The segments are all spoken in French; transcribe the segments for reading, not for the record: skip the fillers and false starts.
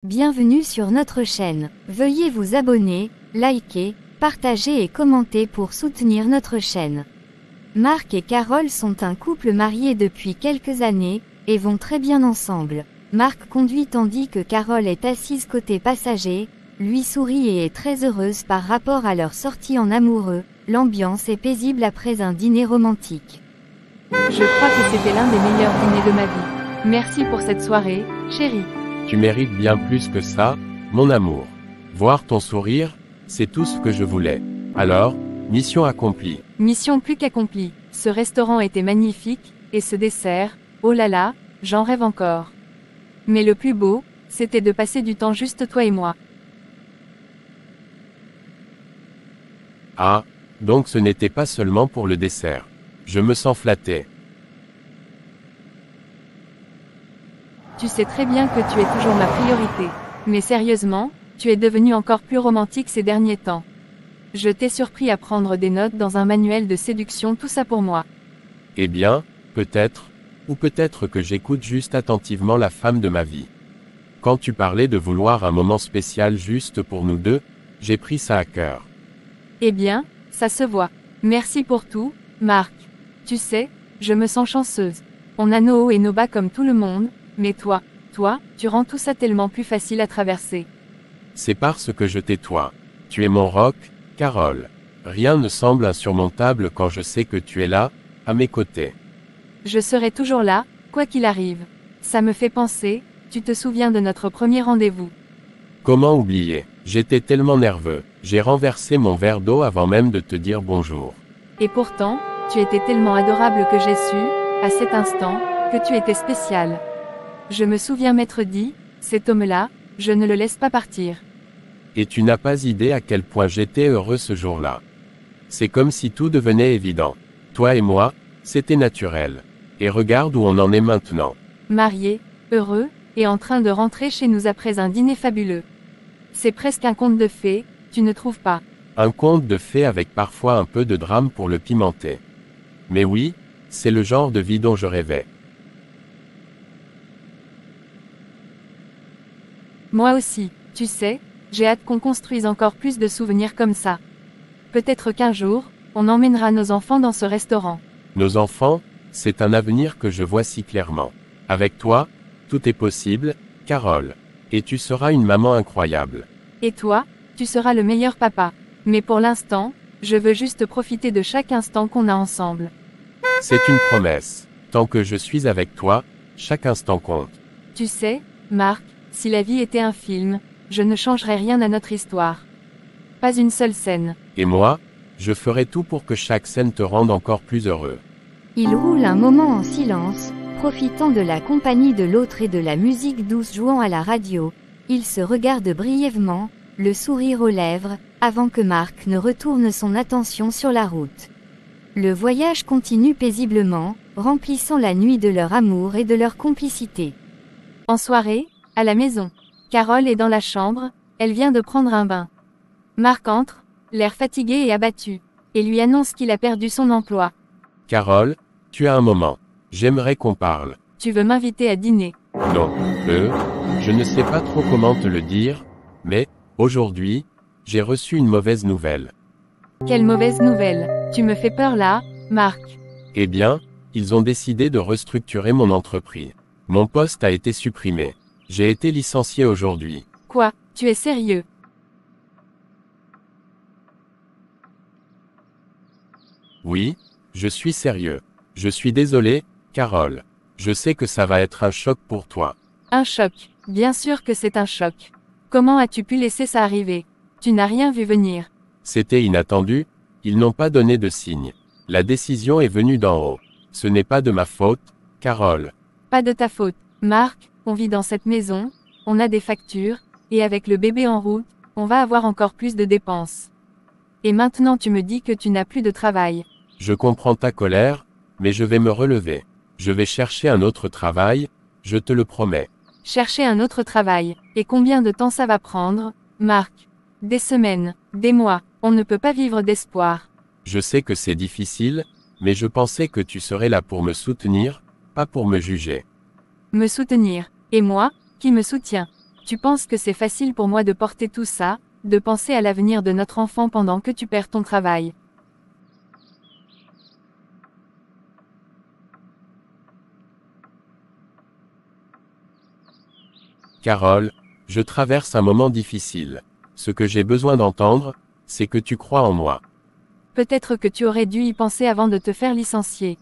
Bienvenue sur notre chaîne. Veuillez vous abonner, liker, partager et commenter pour soutenir notre chaîne. Marc et Carole sont un couple marié depuis quelques années, et vont très bien ensemble. Marc conduit tandis que Carole est assise côté passager, lui sourit et est très heureuse par rapport à leur sortie en amoureux. L'ambiance est paisible après un dîner romantique. Je crois que c'était l'un des meilleurs dîners de ma vie. Merci pour cette soirée, chérie. Tu mérites bien plus que ça, mon amour. Voir ton sourire, c'est tout ce que je voulais. Alors, mission accomplie. Mission plus qu'accomplie. Ce restaurant était magnifique, et ce dessert, oh là là, j'en rêve encore. Mais le plus beau, c'était de passer du temps juste toi et moi. Ah, donc ce n'était pas seulement pour le dessert. Je me sens flatté. Tu sais très bien que tu es toujours ma priorité. Mais sérieusement, tu es devenu encore plus romantique ces derniers temps. Je t'ai surpris à prendre des notes dans un manuel de séduction, tout ça pour moi. Eh bien, peut-être, ou peut-être que j'écoute juste attentivement la femme de ma vie. Quand tu parlais de vouloir un moment spécial juste pour nous deux, j'ai pris ça à cœur. Eh bien, ça se voit. Merci pour tout, Marc. Tu sais, je me sens chanceuse. On a nos hauts et nos bas comme tout le monde, mais toi, tu rends tout ça tellement plus facile à traverser. C'est parce que je t'ai toi. Tu es mon roc, Carole. Rien ne semble insurmontable quand je sais que tu es là, à mes côtés. Je serai toujours là, quoi qu'il arrive. Ça me fait penser, tu te souviens de notre premier rendez-vous? Comment oublier? J'étais tellement nerveux. J'ai renversé mon verre d'eau avant même de te dire bonjour. Et pourtant, tu étais tellement adorable que j'ai su, à cet instant, que tu étais spécial. Je me souviens m'être dit, cet homme-là, je ne le laisse pas partir. Et tu n'as pas idée à quel point j'étais heureux ce jour-là. C'est comme si tout devenait évident. Toi et moi, c'était naturel. Et regarde où on en est maintenant. Mariés, heureux, et en train de rentrer chez nous après un dîner fabuleux. C'est presque un conte de fées, tu ne trouves pas? Un conte de fées avec parfois un peu de drame pour le pimenter. Mais oui, c'est le genre de vie dont je rêvais. Moi aussi, tu sais, j'ai hâte qu'on construise encore plus de souvenirs comme ça. Peut-être qu'un jour, on emmènera nos enfants dans ce restaurant. Nos enfants, c'est un avenir que je vois si clairement. Avec toi, tout est possible, Carole. Et tu seras une maman incroyable. Et toi, tu seras le meilleur papa. Mais pour l'instant, je veux juste profiter de chaque instant qu'on a ensemble. C'est une promesse. Tant que je suis avec toi, chaque instant compte. Tu sais, Marc, si la vie était un film, je ne changerais rien à notre histoire. Pas une seule scène. Et moi, je ferai tout pour que chaque scène te rende encore plus heureux. Ils roulent un moment en silence, profitant de la compagnie de l'autre et de la musique douce jouant à la radio. Ils se regardent brièvement, le sourire aux lèvres, avant que Marc ne retourne son attention sur la route. Le voyage continue paisiblement, remplissant la nuit de leur amour et de leur complicité. En soirée, à la maison, Carole est dans la chambre, elle vient de prendre un bain. Marc entre, l'air fatigué et abattu, et lui annonce qu'il a perdu son emploi. Carole, tu as un moment. J'aimerais qu'on parle. Tu veux m'inviter à dîner? Non, je ne sais pas trop comment te le dire, mais, aujourd'hui, j'ai reçu une mauvaise nouvelle. Quelle mauvaise nouvelle? Tu me fais peur là, Marc. Eh bien, ils ont décidé de restructurer mon entreprise. Mon poste a été supprimé. J'ai été licencié aujourd'hui. Quoi? Tu es sérieux? Oui, je suis sérieux. Je suis désolé, Carole. Je sais que ça va être un choc pour toi. Un choc. Bien sûr que c'est un choc. Comment as-tu pu laisser ça arriver? Tu n'as rien vu venir. C'était inattendu, ils n'ont pas donné de signe. La décision est venue d'en haut. Ce n'est pas de ma faute, Carole. Pas de ta faute. Marc, on vit dans cette maison, on a des factures, et avec le bébé en route, on va avoir encore plus de dépenses. Et maintenant tu me dis que tu n'as plus de travail. Je comprends ta colère, mais je vais me relever. Je vais chercher un autre travail, je te le promets. Chercher un autre travail, et combien de temps ça va prendre, Marc? Des semaines, des mois, on ne peut pas vivre d'espoir. Je sais que c'est difficile, mais je pensais que tu serais là pour me soutenir, pas pour me juger. Me soutenir. Et moi, qui me soutiens? Tu penses que c'est facile pour moi de porter tout ça, de penser à l'avenir de notre enfant pendant que tu perds ton travail. Carole, je traverse un moment difficile. Ce que j'ai besoin d'entendre, c'est que tu crois en moi. Peut-être que tu aurais dû y penser avant de te faire licencier.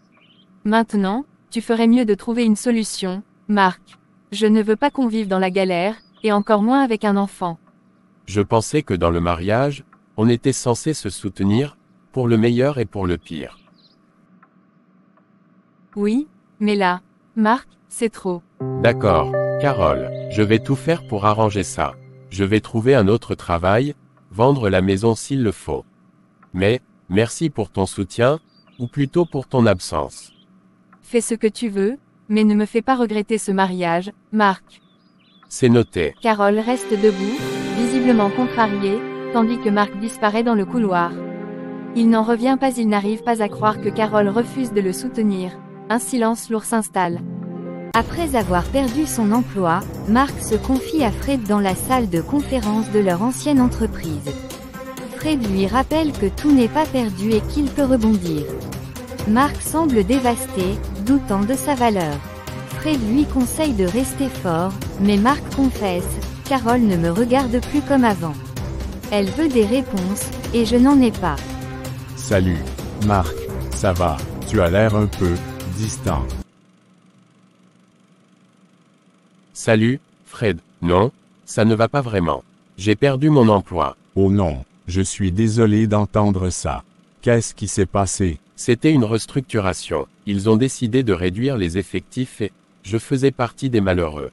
Maintenant, tu ferais mieux de trouver une solution, Marc. Je ne veux pas qu'on vive dans la galère, et encore moins avec un enfant. Je pensais que dans le mariage, on était censé se soutenir, pour le meilleur et pour le pire. Oui, mais là, Marc, c'est trop. D'accord, Carole, je vais tout faire pour arranger ça. Je vais trouver un autre travail, vendre la maison s'il le faut. Mais, merci pour ton soutien, ou plutôt pour ton absence. Fais ce que tu veux, mais ne me fais pas regretter ce mariage, Marc. C'est noté. Carole reste debout, visiblement contrariée, tandis que Marc disparaît dans le couloir. Il n'en revient pas, il n'arrive pas à croire que Carole refuse de le soutenir. Un silence lourd s'installe. Après avoir perdu son emploi, Marc se confie à Fred dans la salle de conférence de leur ancienne entreprise. Fred lui rappelle que tout n'est pas perdu et qu'il peut rebondir. Marc semble dévasté, doutant de sa valeur. Fred lui conseille de rester fort, mais Marc confesse, « Carole ne me regarde plus comme avant. Elle veut des réponses, et je n'en ai pas. » Salut, Marc, ça va, tu as l'air un peu distant. Salut, Fred. Non, ça ne va pas vraiment. J'ai perdu mon emploi. Oh non, je suis désolé d'entendre ça. Qu'est-ce qui s'est passé? C'était une restructuration. Ils ont décidé de réduire les effectifs et je faisais partie des malheureux.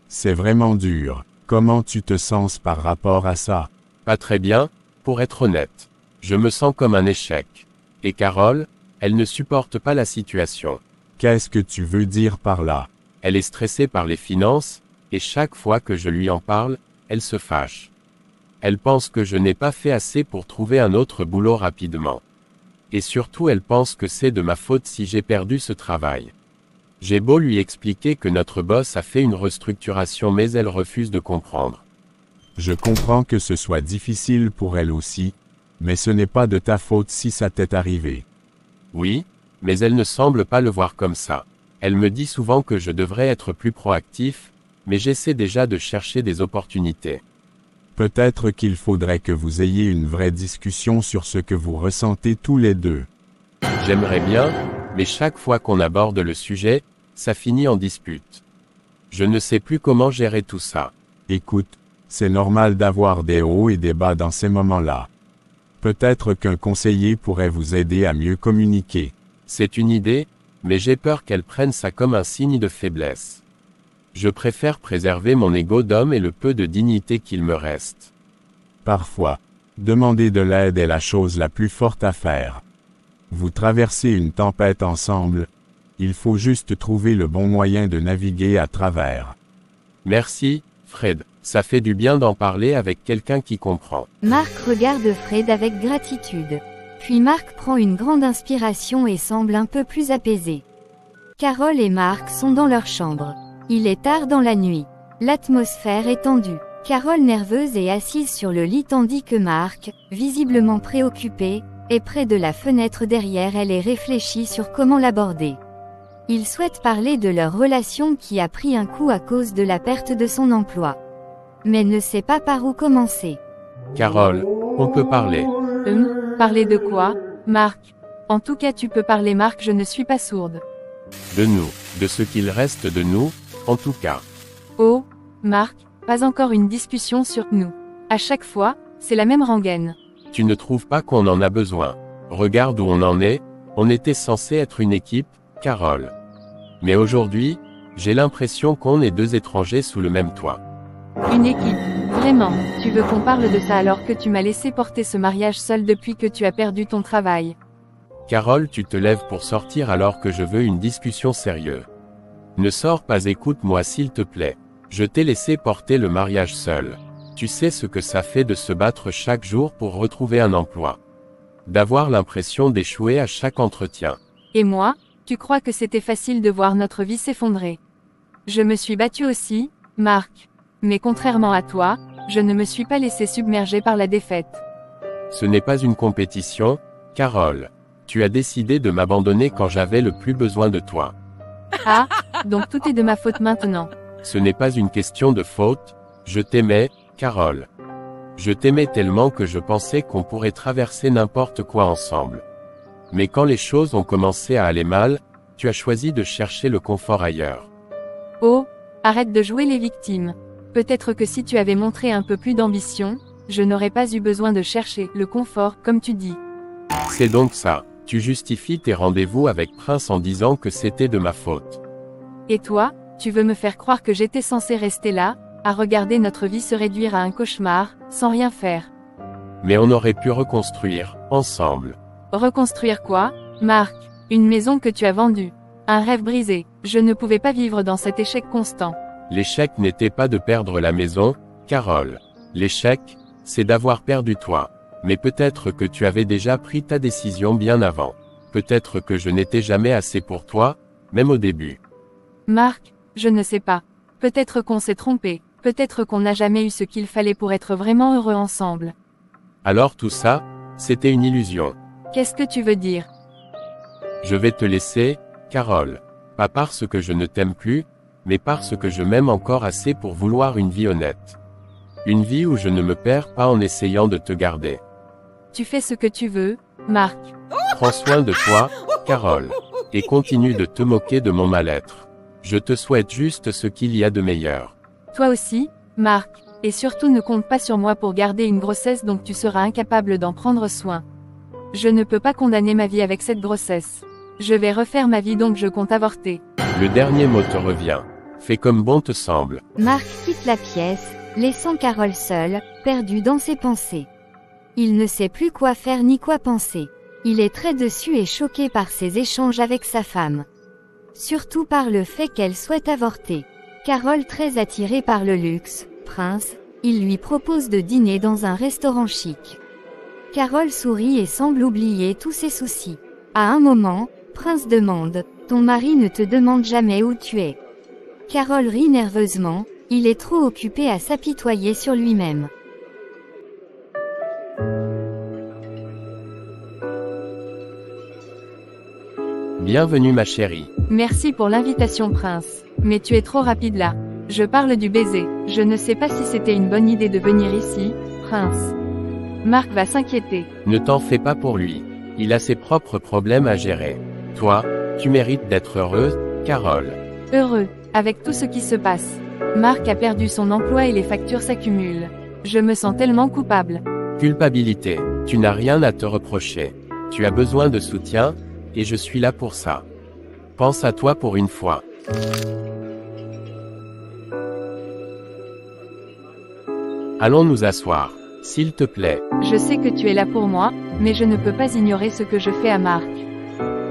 C'est vraiment dur. Comment tu te sens par rapport à ça? Pas très bien, pour être honnête. Je me sens comme un échec. Et Carole, elle ne supporte pas la situation. Qu'est-ce que tu veux dire par là? Elle est stressée par les finances, et chaque fois que je lui en parle, elle se fâche. Elle pense que je n'ai pas fait assez pour trouver un autre boulot rapidement. Et surtout elle pense que c'est de ma faute si j'ai perdu ce travail. J'ai beau lui expliquer que notre boss a fait une restructuration mais elle refuse de comprendre. Je comprends que ce soit difficile pour elle aussi, mais ce n'est pas de ta faute si ça t'est arrivé. Oui, mais elle ne semble pas le voir comme ça. Elle me dit souvent que je devrais être plus proactif, mais j'essaie déjà de chercher des opportunités. Peut-être qu'il faudrait que vous ayez une vraie discussion sur ce que vous ressentez tous les deux. J'aimerais bien, mais chaque fois qu'on aborde le sujet, ça finit en dispute. Je ne sais plus comment gérer tout ça. Écoute, c'est normal d'avoir des hauts et des bas dans ces moments-là. Peut-être qu'un conseiller pourrait vous aider à mieux communiquer. C'est une idée, mais j'ai peur qu'elle prenne ça comme un signe de faiblesse. Je préfère préserver mon ego d'homme et le peu de dignité qu'il me reste. Parfois, demander de l'aide est la chose la plus forte à faire. Vous traversez une tempête ensemble, il faut juste trouver le bon moyen de naviguer à travers. Merci, Fred, ça fait du bien d'en parler avec quelqu'un qui comprend. Marc regarde Fred avec gratitude. Puis Marc prend une grande inspiration et semble un peu plus apaisé. Carole et Marc sont dans leur chambre. Il est tard dans la nuit. L'atmosphère est tendue. Carole nerveuse est assise sur le lit tandis que Marc, visiblement préoccupé, est près de la fenêtre derrière elle et réfléchit sur comment l'aborder. Il souhaite parler de leur relation qui a pris un coup à cause de la perte de son emploi. Mais ne sait pas par où commencer. Carole, on peut parler. Parler de quoi, Marc? En tout cas tu peux parler Marc, je ne suis pas sourde. De nous, de ce qu'il reste de nous, en tout cas. Oh, Marc, pas encore une discussion sur nous. À chaque fois, c'est la même rengaine. Tu ne trouves pas qu'on en a besoin? Regarde où on en est, on était censé être une équipe, Carole. Mais aujourd'hui, j'ai l'impression qu'on est deux étrangers sous le même toit. Une équipe, vraiment, tu veux qu'on parle de ça alors que tu m'as laissé porter ce mariage seul depuis que tu as perdu ton travail? Carole, tu te lèves pour sortir alors que je veux une discussion sérieuse. Ne sors pas, écoute-moi s'il te plaît. Je t'ai laissé porter le mariage seul. Tu sais ce que ça fait de se battre chaque jour pour retrouver un emploi. D'avoir l'impression d'échouer à chaque entretien. Et moi, tu crois que c'était facile de voir notre vie s'effondrer? Je me suis battue aussi, Marc. Mais contrairement à toi, je ne me suis pas laissé submerger par la défaite. Ce n'est pas une compétition, Carole. Tu as décidé de m'abandonner quand j'avais le plus besoin de toi. Ah, donc tout est de ma faute maintenant. Ce n'est pas une question de faute, je t'aimais, Carole. Je t'aimais tellement que je pensais qu'on pourrait traverser n'importe quoi ensemble. Mais quand les choses ont commencé à aller mal, tu as choisi de chercher le confort ailleurs. Oh, arrête de jouer les victimes. Peut-être que si tu avais montré un peu plus d'ambition, je n'aurais pas eu besoin de chercher le confort, comme tu dis. C'est donc ça, tu justifies tes rendez-vous avec Prince en disant que c'était de ma faute. Et toi, tu veux me faire croire que j'étais censé rester là, à regarder notre vie se réduire à un cauchemar, sans rien faire. Mais on aurait pu reconstruire, ensemble. Reconstruire quoi, Marc? Une maison que tu as vendue. Un rêve brisé. Je ne pouvais pas vivre dans cet échec constant. L'échec n'était pas de perdre la maison, Carole. L'échec, c'est d'avoir perdu toi. Mais peut-être que tu avais déjà pris ta décision bien avant. Peut-être que je n'étais jamais assez pour toi, même au début. Marc, je ne sais pas. Peut-être qu'on s'est trompé. Peut-être qu'on n'a jamais eu ce qu'il fallait pour être vraiment heureux ensemble. Alors tout ça, c'était une illusion. Qu'est-ce que tu veux dire? Je vais te laisser, Carole. Pas parce que je ne t'aime plus, mais parce que je m'aime encore assez pour vouloir une vie honnête. Une vie où je ne me perds pas en essayant de te garder. Tu fais ce que tu veux, Marc. Prends soin de toi, Carole. Et continue de te moquer de mon mal-être. Je te souhaite juste ce qu'il y a de meilleur. Toi aussi, Marc. Et surtout ne compte pas sur moi pour garder une grossesse dont tu seras incapable d'en prendre soin. Je ne peux pas condamner ma vie avec cette grossesse. Je vais refaire ma vie donc je compte avorter. Le dernier mot te revient. Fais comme bon te semble. Marc quitte la pièce, laissant Carole seule, perdue dans ses pensées. Il ne sait plus quoi faire ni quoi penser. Il est très déçu et choqué par ses échanges avec sa femme. Surtout par le fait qu'elle souhaite avorter. Carole très attirée par le luxe, Prince, il lui propose de dîner dans un restaurant chic. Carole sourit et semble oublier tous ses soucis. À un moment, Prince demande, « Ton mari ne te demande jamais où tu es ?» Carole rit nerveusement, il est trop occupé à s'apitoyer sur lui-même. Bienvenue ma chérie. Merci pour l'invitation Prince. Mais tu es trop rapide là. Je parle du baiser. Je ne sais pas si c'était une bonne idée de venir ici, Prince. Marc va s'inquiéter. Ne t'en fais pas pour lui. Il a ses propres problèmes à gérer. Toi, tu mérites d'être heureuse, Carole. Heureux, avec tout ce qui se passe. Marc a perdu son emploi et les factures s'accumulent. Je me sens tellement coupable. Culpabilité. Tu n'as rien à te reprocher. Tu as besoin de soutien, et je suis là pour ça. Pense à toi pour une fois. Allons nous asseoir, s'il te plaît. Je sais que tu es là pour moi, mais je ne peux pas ignorer ce que je fais à Marc.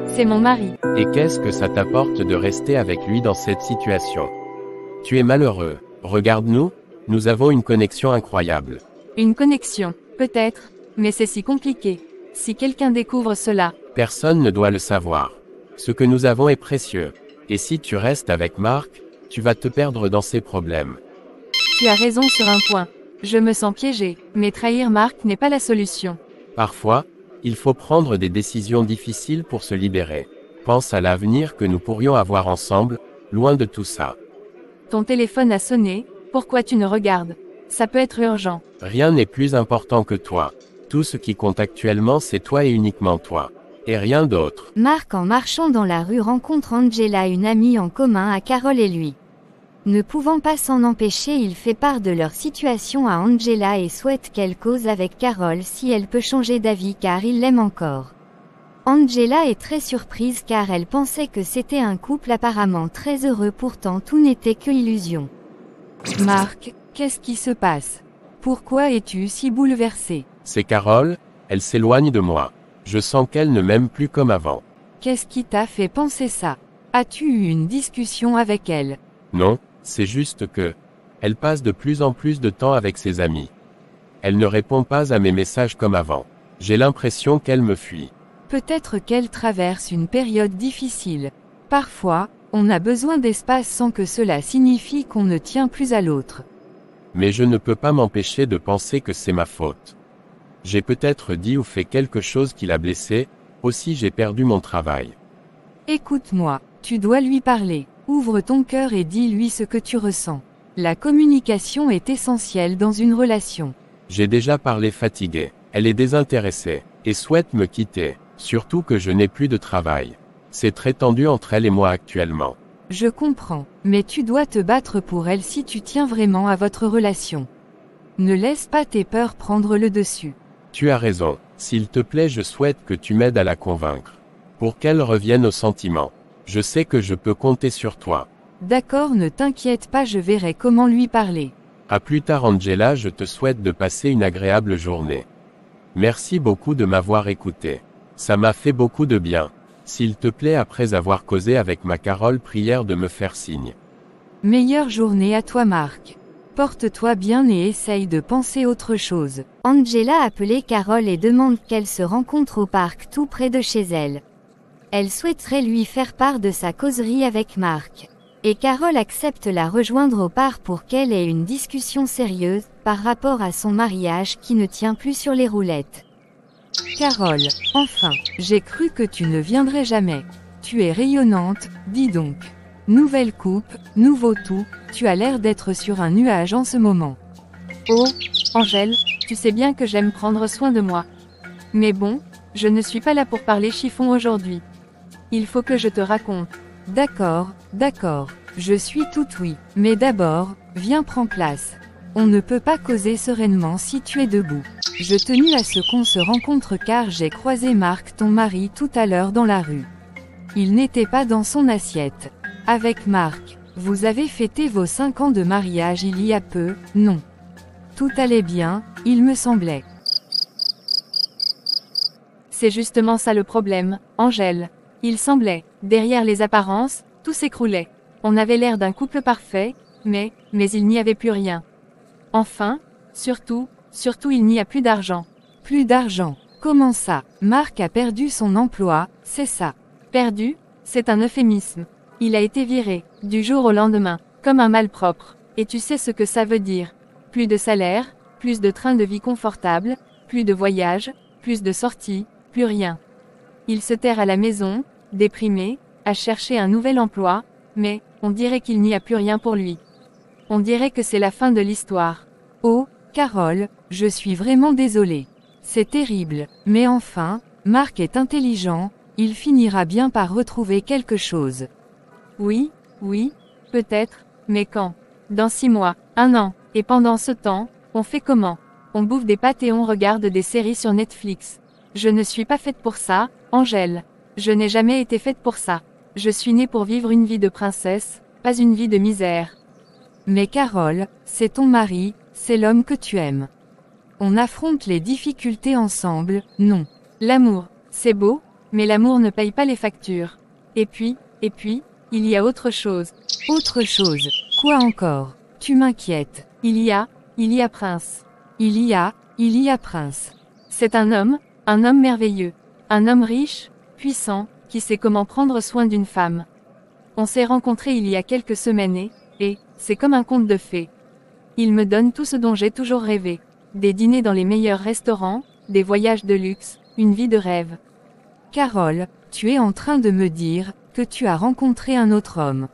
C'est mon mari. Et qu'est-ce que ça t'apporte de rester avec lui dans cette situation? Tu es malheureux. Regarde-nous, nous avons une connexion incroyable. Une connexion, peut-être, mais c'est si compliqué. Si quelqu'un découvre cela. Personne ne doit le savoir. Ce que nous avons est précieux. Et si tu restes avec Marc, tu vas te perdre dans ses problèmes. Tu as raison sur un point. Je me sens piégée, mais trahir Marc n'est pas la solution. Parfois, il faut prendre des décisions difficiles pour se libérer. Pense à l'avenir que nous pourrions avoir ensemble, loin de tout ça. Ton téléphone a sonné, pourquoi tu ne regardes? Ça peut être urgent. Rien n'est plus important que toi. Tout ce qui compte actuellement c'est toi et uniquement toi. Et rien d'autre. Marc en marchant dans la rue rencontre Angela, une amie en commun à Carole et lui. Ne pouvant pas s'en empêcher, il fait part de leur situation à Angela et souhaite qu'elle cause avec Carole si elle peut changer d'avis car il l'aime encore. Angela est très surprise car elle pensait que c'était un couple apparemment très heureux, pourtant tout n'était que illusion. Marc, qu'est-ce qui se passe? Pourquoi es-tu si bouleversé? C'est Carole, elle s'éloigne de moi. Je sens qu'elle ne m'aime plus comme avant. Qu'est-ce qui t'a fait penser ça? As-tu eu une discussion avec elle? Non, c'est juste que... elle passe de plus en plus de temps avec ses amis. Elle ne répond pas à mes messages comme avant. J'ai l'impression qu'elle me fuit. Peut-être qu'elle traverse une période difficile. Parfois, on a besoin d'espace sans que cela signifie qu'on ne tient plus à l'autre. Mais je ne peux pas m'empêcher de penser que c'est ma faute. J'ai peut-être dit ou fait quelque chose qui l'a blessé, aussi j'ai perdu mon travail. Écoute-moi, tu dois lui parler. Ouvre ton cœur et dis-lui ce que tu ressens. La communication est essentielle dans une relation. J'ai déjà parlé fatigué. Elle est désintéressée, et souhaite me quitter, surtout que je n'ai plus de travail. C'est très tendu entre elle et moi actuellement. Je comprends, mais tu dois te battre pour elle si tu tiens vraiment à votre relation. Ne laisse pas tes peurs prendre le dessus. Tu as raison, s'il te plaît je souhaite que tu m'aides à la convaincre. Pour qu'elle revienne aux sentiments. Je sais que je peux compter sur toi. D'accord, ne t'inquiète pas, je verrai comment lui parler. À plus tard Angela, je te souhaite de passer une agréable journée. Merci beaucoup de m'avoir écouté. Ça m'a fait beaucoup de bien. S'il te plaît, après avoir causé avec ma Carole, prière de me faire signe. Meilleure journée à toi Marc. Porte-toi bien et essaye de penser autre chose. Angela appelait Carole et demande qu'elle se rencontre au parc tout près de chez elle. Elle souhaiterait lui faire part de sa causerie avec Marc. Et Carole accepte la rejoindre au parc pour qu'elle ait une discussion sérieuse, par rapport à son mariage qui ne tient plus sur les roulettes. Carole, enfin, j'ai cru que tu ne viendrais jamais. Tu es rayonnante, dis donc. Nouvelle coupe, nouveau tout, tu as l'air d'être sur un nuage en ce moment. Oh, Angèle, tu sais bien que j'aime prendre soin de moi. Mais bon, je ne suis pas là pour parler chiffon aujourd'hui. Il faut que je te raconte. D'accord, je suis tout oui. Mais d'abord, viens prends place. On ne peut pas causer sereinement si tu es debout. Je tenais à ce qu'on se rencontre car j'ai croisé Marc, ton mari, tout à l'heure dans la rue. Il n'était pas dans son assiette. Avec Marc, vous avez fêté vos 5 ans de mariage il y a peu, non? Tout allait bien, il me semblait. C'est justement ça le problème, Angèle. Il semblait, derrière les apparences, tout s'écroulait. On avait l'air d'un couple parfait, mais il n'y avait plus rien. Enfin, surtout, il n'y a plus d'argent. Plus d'argent? Comment ça? Marc a perdu son emploi, c'est ça? Perdu? C'est un euphémisme. Il a été viré, du jour au lendemain, comme un malpropre. Et tu sais ce que ça veut dire. Plus de salaire, plus de train de vie confortable, plus de voyages, plus de sorties, plus rien. Il se terre à la maison, déprimé, à chercher un nouvel emploi, mais on dirait qu'il n'y a plus rien pour lui. On dirait que c'est la fin de l'histoire. Oh, Carole, je suis vraiment désolée. C'est terrible, mais enfin, Marc est intelligent, il finira bien par retrouver quelque chose. Oui, peut-être, mais quand? Dans 6 mois, 1 an, et pendant ce temps, on fait comment? On bouffe des pâtes et on regarde des séries sur Netflix. Je ne suis pas faite pour ça, Angèle. Je n'ai jamais été faite pour ça. Je suis née pour vivre une vie de princesse, pas une vie de misère. Mais Carole, c'est ton mari, c'est l'homme que tu aimes. On affronte les difficultés ensemble, non. L'amour, c'est beau, mais l'amour ne paye pas les factures. Et puis, il y a autre chose. Autre chose? Quoi encore? Tu m'inquiètes. Il y a Prince. Il y a Prince. C'est un homme merveilleux. Un homme riche, puissant, qui sait comment prendre soin d'une femme. On s'est rencontrés il y a quelques semaines et c'est comme un conte de fées. Il me donne tout ce dont j'ai toujours rêvé. Des dîners dans les meilleurs restaurants, des voyages de luxe, une vie de rêve. Carole, tu es en train de me dire que tu as rencontré un autre homme.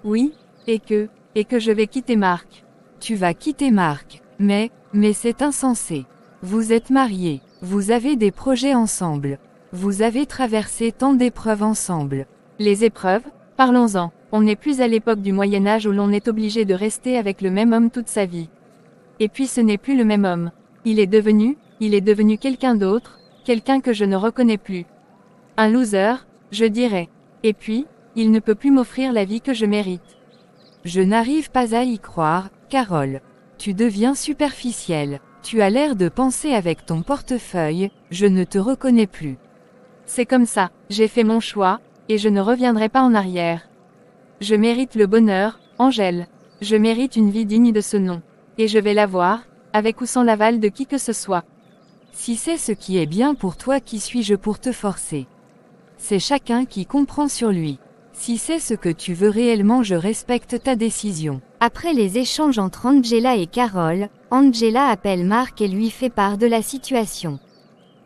Oui, et que je vais quitter Marc. Tu vas quitter Marc, mais c'est insensé. Vous êtes mariés, vous avez des projets ensemble. Vous avez traversé tant d'épreuves ensemble. Les épreuves, parlons-en. On n'est plus à l'époque du Moyen-Âge où l'on est obligé de rester avec le même homme toute sa vie. Et puis ce n'est plus le même homme. Il est devenu quelqu'un d'autre, quelqu'un que je ne reconnais plus. Un loser, je dirais. Et puis, il ne peut plus m'offrir la vie que je mérite. Je n'arrive pas à y croire, Carole. Tu deviens superficielle. Tu as l'air de penser avec ton portefeuille, je ne te reconnais plus. C'est comme ça, j'ai fait mon choix, et je ne reviendrai pas en arrière. Je mérite le bonheur, Angèle. Je mérite une vie digne de ce nom. Et je vais l'avoir, avec ou sans l'aval de qui que ce soit. Si c'est ce qui est bien pour toi, qui suis-je pour te forcer? C'est chacun qui comprend sur lui. Si c'est ce que tu veux réellement, je respecte ta décision. Après les échanges entre Angela et Carole, Angela appelle Mark et lui fait part de la situation.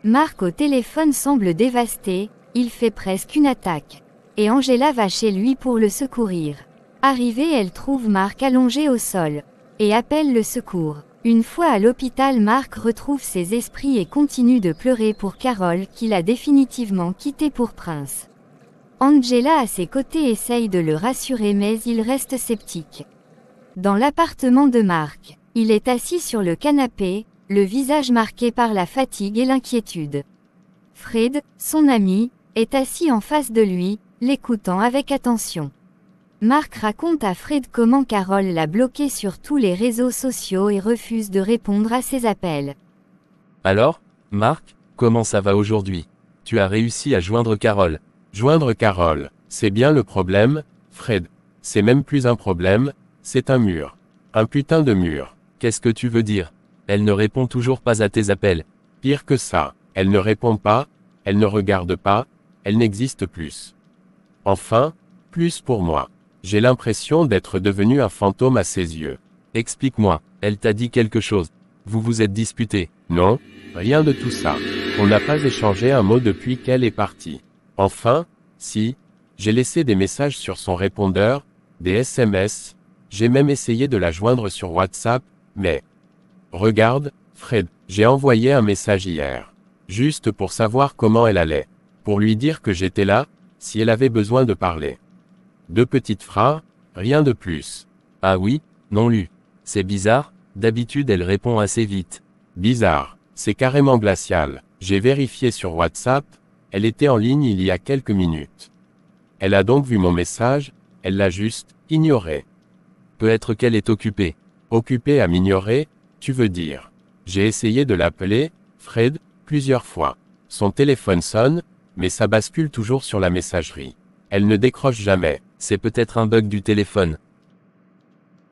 Mark au téléphone semble dévasté, il fait presque une attaque. Et Angela va chez lui pour le secourir. Arrivée, elle trouve Mark allongé au sol. Et appelle le secours. Une fois à l'hôpital, Mark retrouve ses esprits et continue de pleurer pour Carole qu'il a définitivement quitté pour Prince. Angela à ses côtés essaye de le rassurer mais il reste sceptique. Dans l'appartement de Mark, il est assis sur le canapé, le visage marqué par la fatigue et l'inquiétude. Fred, son ami, est assis en face de lui, l'écoutant avec attention. Mark raconte à Fred comment Carole l'a bloqué sur tous les réseaux sociaux et refuse de répondre à ses appels. Alors, Mark, comment ça va aujourd'hui? Tu as réussi à joindre Carole. Joindre Carole, c'est bien le problème, Fred. C'est même plus un problème, c'est un mur. Un putain de mur. Qu'est-ce que tu veux dire? Elle ne répond toujours pas à tes appels. Pire que ça, elle ne répond pas, elle ne regarde pas, elle n'existe plus. Enfin, plus pour moi. J'ai l'impression d'être devenu un fantôme à ses yeux. Explique-moi, elle t'a dit quelque chose? Vous vous êtes disputé? Non, rien de tout ça. On n'a pas échangé un mot depuis qu'elle est partie. Enfin, si, j'ai laissé des messages sur son répondeur, des SMS, j'ai même essayé de la joindre sur WhatsApp, mais... Regarde, Fred, j'ai envoyé un message hier. Juste pour savoir comment elle allait. Pour lui dire que j'étais là, si elle avait besoin de parler. 2 petites phrases, rien de plus. Ah oui, non lu. C'est bizarre, d'habitude elle répond assez vite. Bizarre, c'est carrément glacial. J'ai vérifié sur WhatsApp, elle était en ligne il y a quelques minutes. Elle a donc vu mon message, elle l'a juste ignoré. Peut-être qu'elle est occupée. Occupée à m'ignorer, tu veux dire. J'ai essayé de l'appeler, Fred, plusieurs fois. Son téléphone sonne, mais ça bascule toujours sur la messagerie. Elle ne décroche jamais. C'est peut-être un bug du téléphone.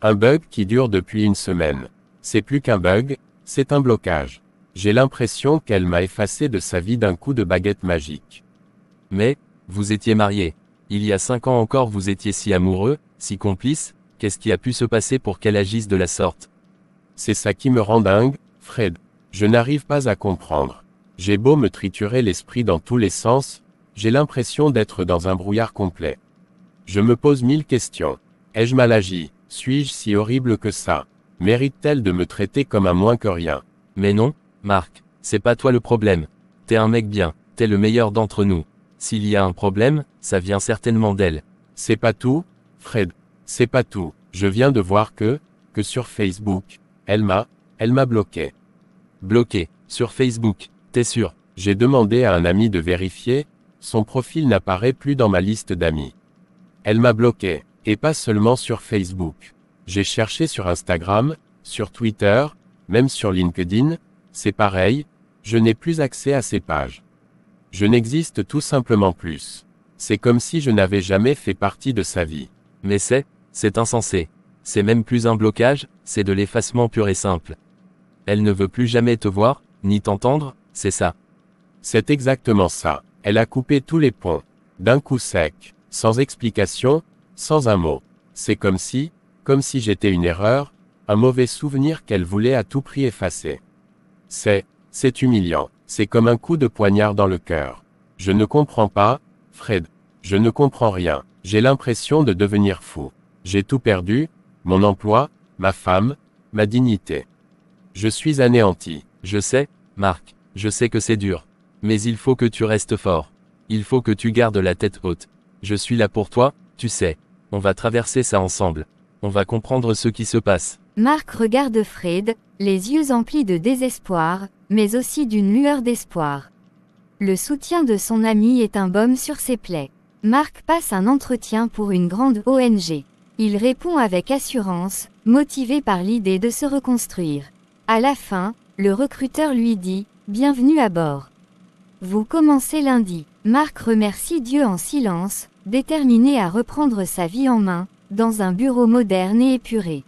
Un bug qui dure depuis une semaine. C'est plus qu'un bug, c'est un blocage. J'ai l'impression qu'elle m'a effacé de sa vie d'un coup de baguette magique. Mais, vous étiez mariés. Il y a 5 ans encore vous étiez si amoureux, si complices, qu'est-ce qui a pu se passer pour qu'elle agisse de la sorte? C'est ça qui me rend dingue, Fred. Je n'arrive pas à comprendre. J'ai beau me triturer l'esprit dans tous les sens, j'ai l'impression d'être dans un brouillard complet. Je me pose 1000 questions. Ai-je mal agi? Suis-je si horrible que ça? Mérite-t-elle de me traiter comme un moins que rien? Mais non, Mark, c'est pas toi le problème. T'es un mec bien, t'es le meilleur d'entre nous. S'il y a un problème, ça vient certainement d'elle. C'est pas tout, Fred. C'est pas tout. Je viens de voir que sur Facebook, elle m'a bloqué. Bloqué, sur Facebook, t'es sûr? J'ai demandé à un ami de vérifier, son profil n'apparaît plus dans ma liste d'amis. Elle m'a bloqué, et pas seulement sur Facebook. J'ai cherché sur Instagram, sur Twitter, même sur LinkedIn, c'est pareil, je n'ai plus accès à ces pages. Je n'existe tout simplement plus. C'est comme si je n'avais jamais fait partie de sa vie. Mais c'est insensé. C'est même plus un blocage, c'est de l'effacement pur et simple. Elle ne veut plus jamais te voir, ni t'entendre, c'est ça. C'est exactement ça. Elle a coupé tous les ponts. D'un coup sec, sans explication, sans un mot. C'est comme si j'étais une erreur, un mauvais souvenir qu'elle voulait à tout prix effacer. C'est humiliant. C'est comme un coup de poignard dans le cœur. Je ne comprends pas, Fred. Je ne comprends rien. J'ai l'impression de devenir fou. J'ai tout perdu, mon emploi, ma femme, ma dignité. Je suis anéanti. Je sais, Mark, je sais que c'est dur. Mais il faut que tu restes fort. Il faut que tu gardes la tête haute. Je suis là pour toi, tu sais. On va traverser ça ensemble. On va comprendre ce qui se passe. Mark regarde Fred, les yeux emplis de désespoir, mais aussi d'une lueur d'espoir. Le soutien de son ami est un baume sur ses plaies. Mark passe un entretien pour une grande ONG. Il répond avec assurance, motivé par l'idée de se reconstruire. À la fin, le recruteur lui dit « Bienvenue à bord. Vous commencez lundi ». Mark remercie Dieu en silence, déterminé à reprendre sa vie en main, dans un bureau moderne et épuré.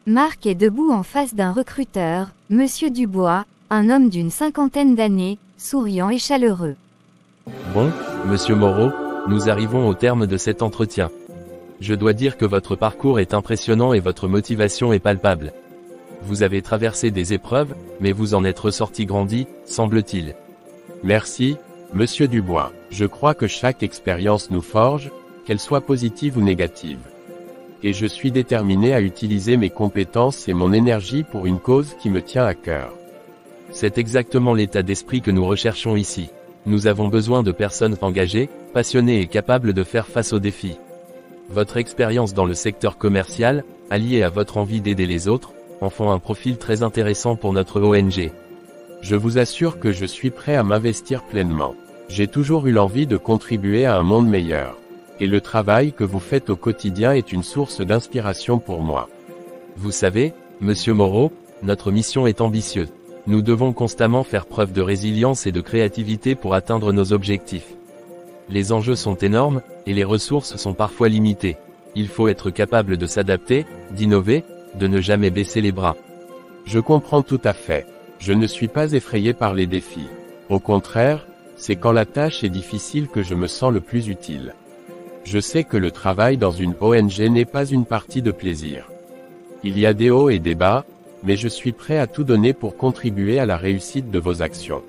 Mark est debout en face d'un recruteur, Monsieur Dubois, un homme d'une 50aine d'années, souriant et chaleureux. Bon, Monsieur Moreau, Nous arrivons au terme de cet entretien. Je dois dire que votre parcours est impressionnant et votre motivation est palpable. Vous avez traversé des épreuves, mais vous en êtes ressorti grandi, semble-t-il. Merci, Monsieur Dubois. Je crois que chaque expérience nous forge, qu'elle soit positive ou négative. Et je suis déterminé à utiliser mes compétences et mon énergie pour une cause qui me tient à cœur. C'est exactement l'état d'esprit que nous recherchons ici. Nous avons besoin de personnes engagées, passionnées et capables de faire face aux défis. Votre expérience dans le secteur commercial, alliée à votre envie d'aider les autres, en font un profil très intéressant pour notre ONG. Je vous assure que je suis prêt à m'investir pleinement. J'ai toujours eu l'envie de contribuer à un monde meilleur. Et le travail que vous faites au quotidien est une source d'inspiration pour moi. Vous savez, Monsieur Moreau, notre mission est ambitieuse. Nous devons constamment faire preuve de résilience et de créativité pour atteindre nos objectifs. Les enjeux sont énormes, et les ressources sont parfois limitées. Il faut être capable de s'adapter, d'innover, de ne jamais baisser les bras. Je comprends tout à fait. Je ne suis pas effrayé par les défis. Au contraire, c'est quand la tâche est difficile que je me sens le plus utile. Je sais que le travail dans une ONG n'est pas une partie de plaisir. Il y a des hauts et des bas, mais je suis prêt à tout donner pour contribuer à la réussite de vos actions.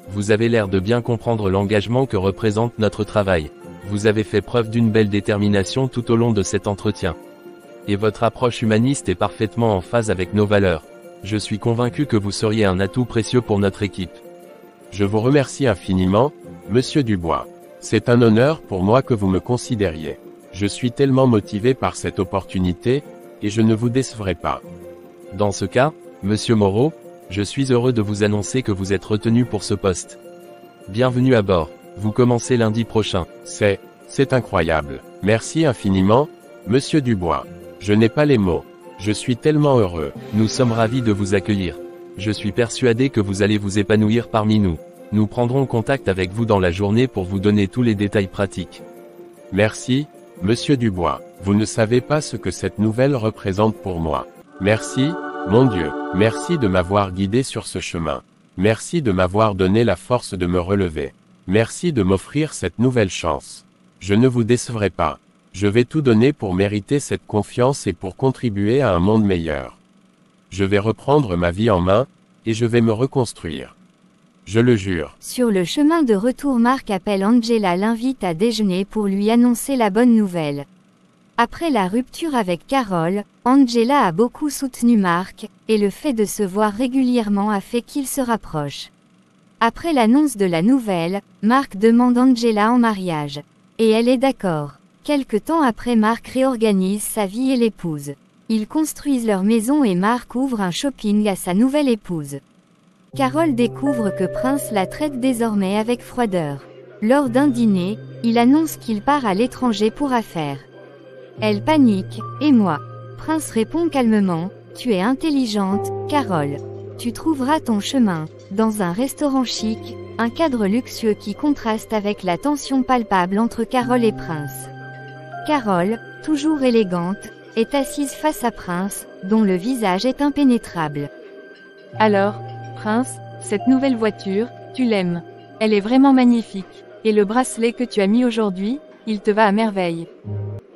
Vous avez l'air de bien comprendre l'engagement que représente notre travail. Vous avez fait preuve d'une belle détermination tout au long de cet entretien. Et votre approche humaniste est parfaitement en phase avec nos valeurs. Je suis convaincu que vous seriez un atout précieux pour notre équipe. Je vous remercie infiniment, Monsieur Dubois. C'est un honneur pour moi que vous me considériez. Je suis tellement motivé par cette opportunité, et je ne vous décevrai pas. Dans ce cas, Monsieur Moreau, je suis heureux de vous annoncer que vous êtes retenu pour ce poste. Bienvenue à bord. Vous commencez lundi prochain. C'est incroyable. Merci infiniment, Monsieur Dubois. Je n'ai pas les mots. Je suis tellement heureux. Nous sommes ravis de vous accueillir. Je suis persuadé que vous allez vous épanouir parmi nous. Nous prendrons contact avec vous dans la journée pour vous donner tous les détails pratiques. Merci, Monsieur Dubois. Vous ne savez pas ce que cette nouvelle représente pour moi. Merci, mon Dieu. Merci de m'avoir guidé sur ce chemin. Merci de m'avoir donné la force de me relever. Merci de m'offrir cette nouvelle chance. Je ne vous décevrai pas. Je vais tout donner pour mériter cette confiance et pour contribuer à un monde meilleur. Je vais reprendre ma vie en main, et je vais me reconstruire. Je le jure. Sur le chemin de retour, Mark appelle Angela, l'invite à déjeuner pour lui annoncer la bonne nouvelle. Après la rupture avec Carol, Angela a beaucoup soutenu Mark, et le fait de se voir régulièrement a fait qu'ils se rapprochent. Après l'annonce de la nouvelle, Mark demande Angela en mariage. Et elle est d'accord. Quelque temps après, Mark réorganise sa vie et l'épouse. Ils construisent leur maison et Mark ouvre un shopping à sa nouvelle épouse. Carol découvre que Prince la traite désormais avec froideur. Lors d'un dîner, il annonce qu'il part à l'étranger pour affaires. Elle panique, « Et moi ?» Prince répond calmement, « Tu es intelligente, Carol. Tu trouveras ton chemin. » Dans un restaurant chic, un cadre luxueux qui contraste avec la tension palpable entre Carol et Prince. Carol, toujours élégante, est assise face à Prince, dont le visage est impénétrable. Alors, Prince, cette nouvelle voiture, tu l'aimes. Elle est vraiment magnifique. Et le bracelet que tu as mis aujourd'hui, il te va à merveille.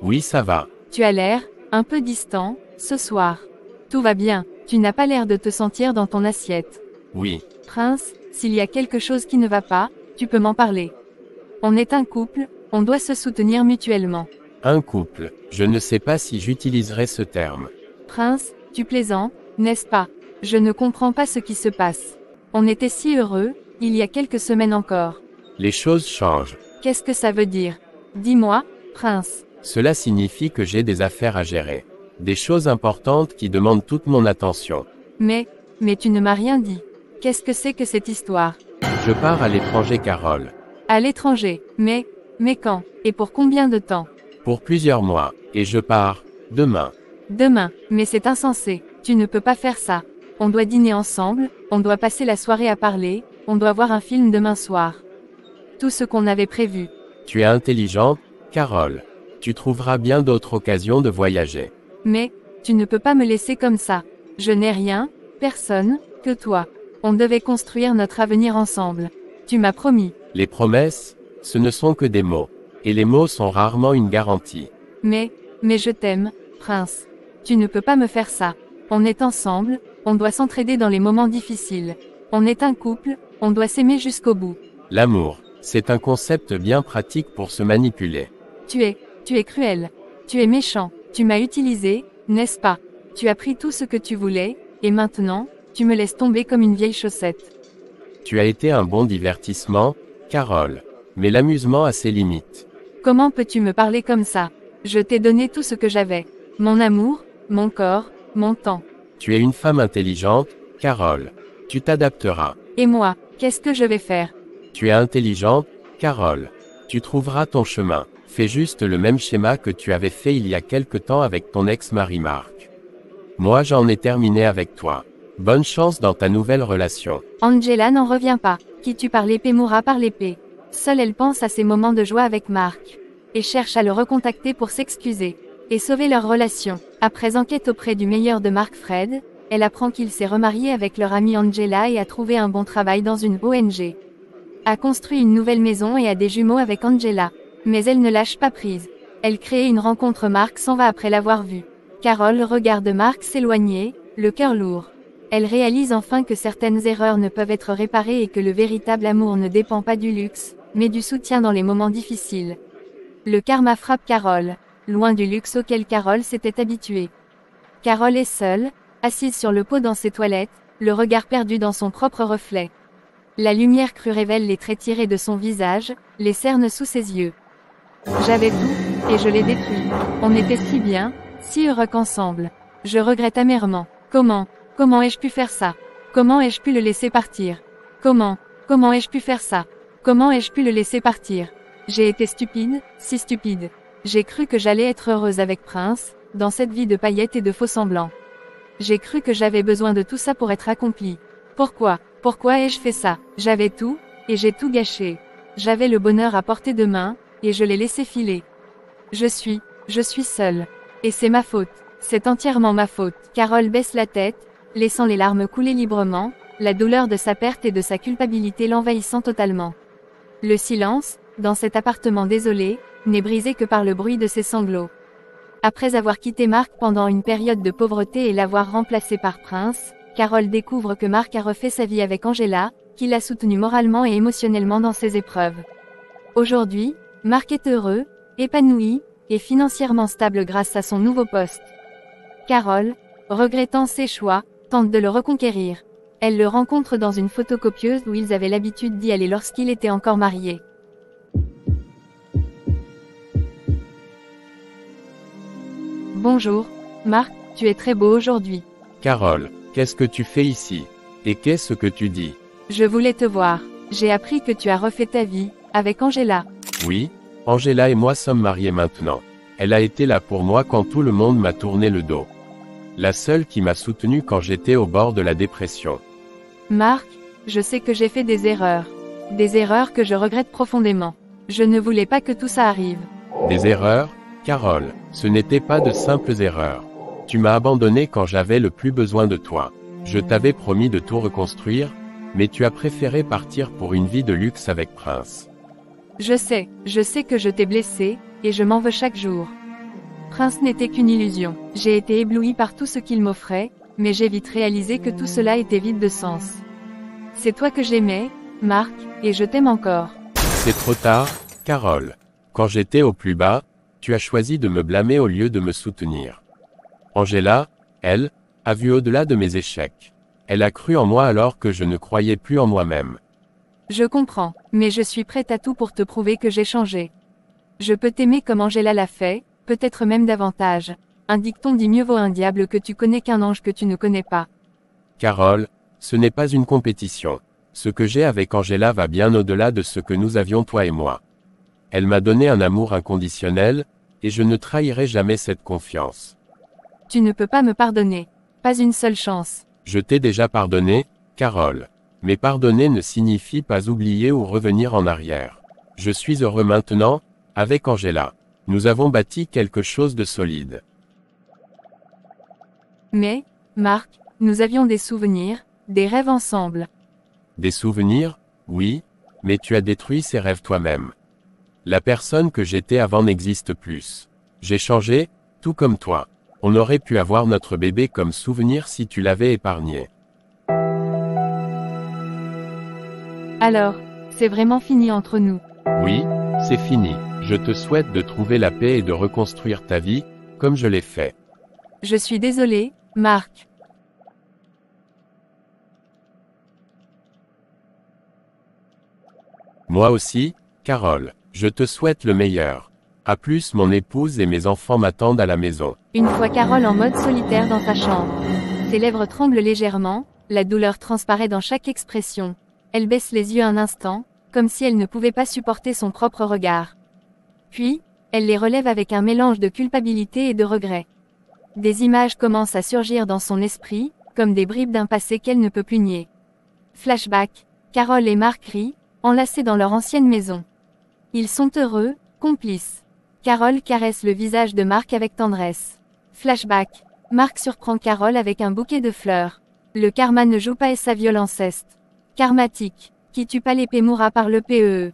Oui, ça va. Tu as l'air, un peu distant, ce soir. Tout va bien, tu n'as pas l'air de te sentir dans ton assiette. Oui. Prince, s'il y a quelque chose qui ne va pas, tu peux m'en parler. On est un couple, on doit se soutenir mutuellement. Un couple, je ne sais pas si j'utiliserai ce terme. Prince, tu plaisantes, n'est-ce pas? Je ne comprends pas ce qui se passe. On était si heureux, il y a quelques semaines encore. Les choses changent. Qu'est-ce que ça veut dire? Dis-moi, Prince. Cela signifie que j'ai des affaires à gérer. Des choses importantes qui demandent toute mon attention. Mais tu ne m'as rien dit. Qu'est-ce que c'est que cette histoire? Je pars à l'étranger, Carol. À l'étranger, mais quand? Et pour combien de temps? Pour plusieurs mois, et je pars, demain. Demain, mais c'est insensé. Tu ne peux pas faire ça. On doit dîner ensemble, on doit passer la soirée à parler, on doit voir un film demain soir. Tout ce qu'on avait prévu. Tu es intelligente, Carol. Tu trouveras bien d'autres occasions de voyager. Mais, tu ne peux pas me laisser comme ça. Je n'ai rien, personne, que toi. On devait construire notre avenir ensemble. Tu m'as promis. Les promesses, ce ne sont que des mots. Et les mots sont rarement une garantie. Mais je t'aime, Prince. Tu ne peux pas me faire ça. On est ensemble, on doit s'entraider dans les moments difficiles. On est un couple, on doit s'aimer jusqu'au bout. L'amour, c'est un concept bien pratique pour se manipuler. Tu es cruel. Tu es méchant. Tu m'as utilisé, n'est-ce pas? Tu as pris tout ce que tu voulais, et maintenant, tu me laisses tomber comme une vieille chaussette. Tu as été un bon divertissement, Carole. Mais l'amusement a ses limites. Comment peux-tu me parler comme ça? Je t'ai donné tout ce que j'avais. Mon amour, mon corps, mon temps. Tu es une femme intelligente, Carole. Tu t'adapteras. Et moi, qu'est-ce que je vais faire? Tu es intelligente, Carole. Tu trouveras ton chemin. Fais juste le même schéma que tu avais fait il y a quelque temps avec ton ex-mari Marc. Moi j'en ai terminé avec toi. Bonne chance dans ta nouvelle relation. Angela n'en revient pas. Qui tue par l'épée mourra par l'épée. Seule elle pense à ses moments de joie avec Marc. Et cherche à le recontacter pour s'excuser. Et sauver leur relation. Après enquête auprès du meilleur de Marc Fred, elle apprend qu'il s'est remarié avec leur amie Angela et a trouvé un bon travail dans une ONG. A construit une nouvelle maison et a des jumeaux avec Angela. Mais elle ne lâche pas prise. Elle crée une rencontre. Marc s'en va après l'avoir vu. Carole regarde Marc s'éloigner, le cœur lourd. Elle réalise enfin que certaines erreurs ne peuvent être réparées et que le véritable amour ne dépend pas du luxe, mais du soutien dans les moments difficiles. Le karma frappe Carole, loin du luxe auquel Carole s'était habituée. Carole est seule, assise sur le pot dans ses toilettes, le regard perdu dans son propre reflet. La lumière crue révèle les traits tirés de son visage, les cernes sous ses yeux. J'avais tout, et je l'ai détruit. On était si bien, si heureux qu'ensemble. Je regrette amèrement. Comment ai-je pu faire ça? Comment ai-je pu le laisser partir? Comment ai-je pu faire ça? Comment ai-je pu le laisser partir? J'ai été stupide, si stupide. J'ai cru que j'allais être heureuse avec Prince, dans cette vie de paillettes et de faux-semblants. J'ai cru que j'avais besoin de tout ça pour être accomplie. Pourquoi ai-je fait ça? J'avais tout, et j'ai tout gâché. J'avais le bonheur à portée de main, et je l'ai laissé filer. Je suis seule. Et c'est ma faute. C'est entièrement ma faute. Carole baisse la tête, laissant les larmes couler librement, la douleur de sa perte et de sa culpabilité l'envahissant totalement. Le silence, dans cet appartement désolé, n'est brisé que par le bruit de ses sanglots. Après avoir quitté Marc pendant une période de pauvreté et l'avoir remplacé par Prince, Carole découvre que Marc a refait sa vie avec Angela, qui l'a soutenu moralement et émotionnellement dans ses épreuves. Aujourd'hui, Marc est heureux, épanoui, et financièrement stable grâce à son nouveau poste. Carole, regrettant ses choix, tente de le reconquérir. Elle le rencontre dans une photocopieuse où ils avaient l'habitude d'y aller lorsqu'il était encore marié. Bonjour, Marc, tu es très beau aujourd'hui. Carole, qu'est-ce que tu fais ici? Et qu'est-ce que tu dis? Je voulais te voir. J'ai appris que tu as refait ta vie, avec Angela. Oui, Angela et moi sommes mariés maintenant. Elle a été là pour moi quand tout le monde m'a tourné le dos. La seule qui m'a soutenu quand j'étais au bord de la dépression. Marc, je sais que j'ai fait des erreurs. Des erreurs que je regrette profondément. Je ne voulais pas que tout ça arrive. Des erreurs, Carole, ce n'étaient pas de simples erreurs. Tu m'as abandonné quand j'avais le plus besoin de toi. Je t'avais promis de tout reconstruire, mais tu as préféré partir pour une vie de luxe avec Prince. Je sais que je t'ai blessé, et je m'en veux chaque jour. Prince n'était qu'une illusion. J'ai été ébloui par tout ce qu'il m'offrait, mais j'ai vite réalisé que tout cela était vide de sens. C'est toi que j'aimais, Marc, et je t'aime encore. C'est trop tard, Carole. Quand j'étais au plus bas, tu as choisi de me blâmer au lieu de me soutenir. Angela, elle, a vu au-delà de mes échecs. Elle a cru en moi alors que je ne croyais plus en moi-même. Je comprends, mais je suis prête à tout pour te prouver que j'ai changé. Je peux t'aimer comme Angela l'a fait, peut-être même davantage. Un dicton dit mieux vaut un diable que tu connais qu'un ange que tu ne connais pas. Carole, ce n'est pas une compétition. Ce que j'ai avec Angela va bien au-delà de ce que nous avions toi et moi. Elle m'a donné un amour inconditionnel, et je ne trahirai jamais cette confiance. Tu ne peux pas me pardonner. Pas une seule chance. Je t'ai déjà pardonné, Carole. Mais pardonner ne signifie pas oublier ou revenir en arrière. Je suis heureux maintenant, avec Angela. Nous avons bâti quelque chose de solide. Mais, Marc, nous avions des souvenirs, des rêves ensemble. Des souvenirs, oui, mais tu as détruit ces rêves toi-même. La personne que j'étais avant n'existe plus. J'ai changé, tout comme toi. On aurait pu avoir notre bébé comme souvenir si tu l'avais épargné. Alors, c'est vraiment fini entre nous. Oui, c'est fini. Je te souhaite de trouver la paix et de reconstruire ta vie, comme je l'ai fait. Je suis désolée, Marc. Moi aussi, Carole. Je te souhaite le meilleur. À plus, mon épouse et mes enfants m'attendent à la maison. Une fois Carole en mode solitaire dans sa chambre. Ses lèvres tremblent légèrement, la douleur transparaît dans chaque expression. Elle baisse les yeux un instant, comme si elle ne pouvait pas supporter son propre regard. Puis, elle les relève avec un mélange de culpabilité et de regret. Des images commencent à surgir dans son esprit, comme des bribes d'un passé qu'elle ne peut plus nier. Flashback, Carole et Marc rient, enlacés dans leur ancienne maison. Ils sont heureux, complices. Carole caresse le visage de Marc avec tendresse. Flashback, Marc surprend Carole avec un bouquet de fleurs. Le karma ne joue pas et sa violence est karmatique. Qui tue pas l'épée mourra par le PEE.